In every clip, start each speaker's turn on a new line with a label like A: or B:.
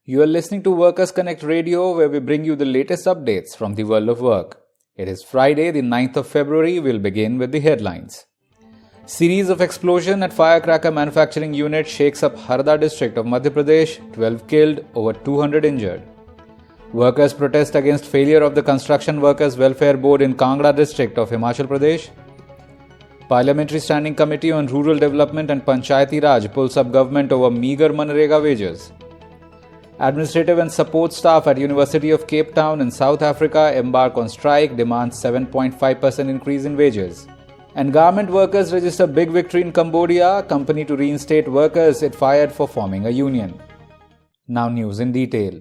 A: You are listening to Workers Connect Radio, where we bring you the latest updates from the world of work. It is Friday, the 9th of February. We'll begin with the headlines. Series of explosion at firecracker manufacturing unit shakes up Harda district of Madhya Pradesh, 12 killed, over 200 injured. Workers protest against failure of the Construction Workers Welfare Board in Kangra district of Himachal Pradesh. Parliamentary Standing Committee on Rural Development and Panchayati Raj pulls up government over meagre MNREGA wages. Administrative and support staff at University of Cape Town in South Africa embark on strike, demands 7.5% increase in wages. And garment workers register big victory in Cambodia, company to reinstate workers it fired for forming a union. Now news in detail.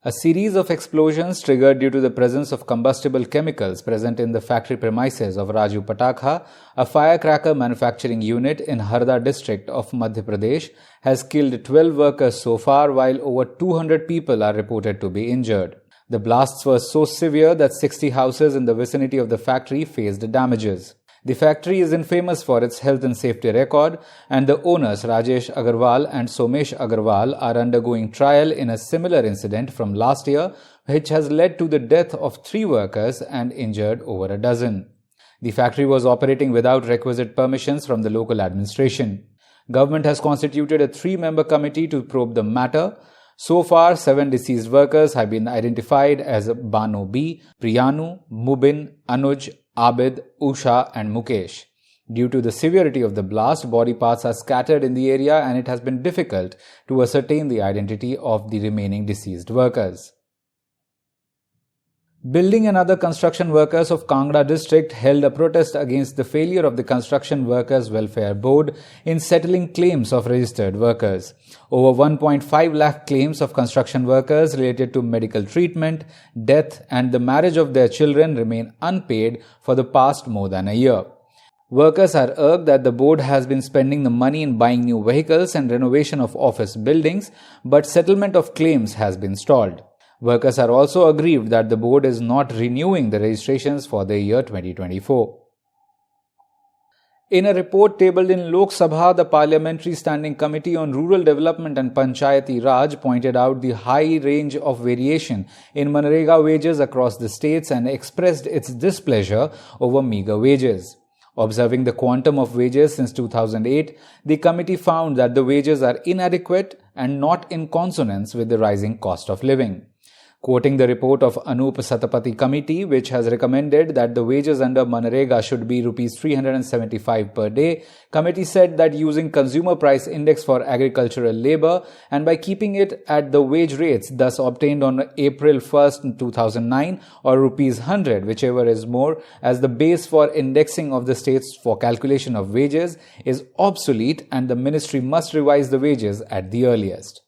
A: A series of explosions triggered due to the presence of combustible chemicals present in the factory premises of Raju Patakha, a firecracker manufacturing unit in Harda district of Madhya Pradesh, has killed 12 workers so far, while over 200 people are reported to be injured. The blasts were so severe that 60 houses in the vicinity of the factory faced damages. The factory is infamous for its health and safety record, and the owners Rajesh Agarwal and Somesh Agarwal are undergoing trial in a similar incident from last year, which has led to the death of 3 workers and injured over a dozen. The factory was operating without requisite permissions from the local administration. Government has constituted a 3-member committee to probe the matter. So far, 7 deceased workers have been identified as Bano B, Priyanu, Mubin, Anuj, Abid, Usha and Mukesh. Due to the severity of the blast, body parts are scattered in the area and it has been difficult to ascertain the identity of the remaining deceased workers. Building and other construction workers of Kangra district held a protest against the failure of the Construction Workers Welfare Board in settling claims of registered workers. Over 1.5 lakh claims of construction workers related to medical treatment, death and the marriage of their children remain unpaid for the past more than a year. Workers are urged that the board has been spending the money in buying new vehicles and renovation of office buildings, but settlement of claims has been stalled. Workers are also aggrieved that the board is not renewing the registrations for the year 2024. In a report tabled in Lok Sabha, the Parliamentary Standing Committee on Rural Development and Panchayati Raj pointed out the high range of variation in MNREGA wages across the states and expressed its displeasure over meagre wages. Observing the quantum of wages since 2008, the committee found that the wages are inadequate and not in consonance with the rising cost of living. Quoting the report of Anup Satapathy Committee, which has recommended that the wages under MNREGA should be Rs 375 per day, committee said that using consumer price index for agricultural labour and by keeping it at the wage rates thus obtained on April 1st, 2009 or Rs 100, whichever is more, as the base for indexing of the states for calculation of wages is obsolete and the ministry must revise the wages at the earliest.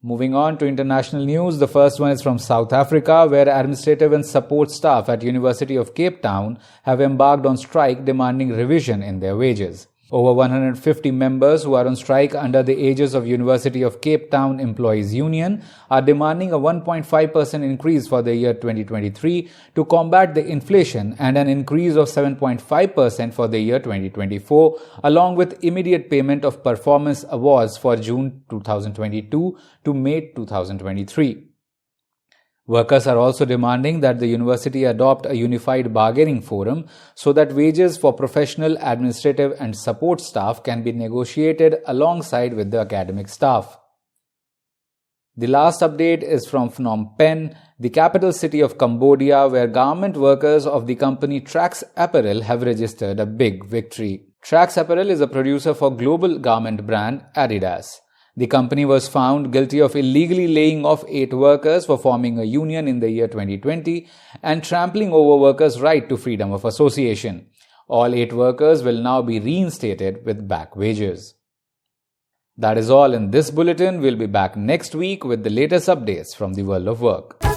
A: Moving on to international news, the first one is from South Africa, where administrative and support staff at University of Cape Town have embarked on strike demanding revision in their wages. Over 150 members who are on strike under the aegis of University of Cape Town Employees Union are demanding a 1.5% increase for the year 2023 to combat the inflation and an increase of 7.5% for the year 2024, along with immediate payment of performance awards for June 2022 to May 2023. Workers are also demanding that the university adopt a unified bargaining forum so that wages for professional, administrative and support staff can be negotiated alongside with the academic staff. The last update is from Phnom Penh, the capital city of Cambodia, where garment workers of the company Trax Apparel have registered a big victory. Trax Apparel is a producer for global garment brand Adidas. The company was found guilty of illegally laying off 8 workers for forming a union in the year 2020 and trampling over workers' right to freedom of association. All 8 workers will now be reinstated with back wages. That is all in this bulletin. We'll be back next week with the latest updates from the world of work.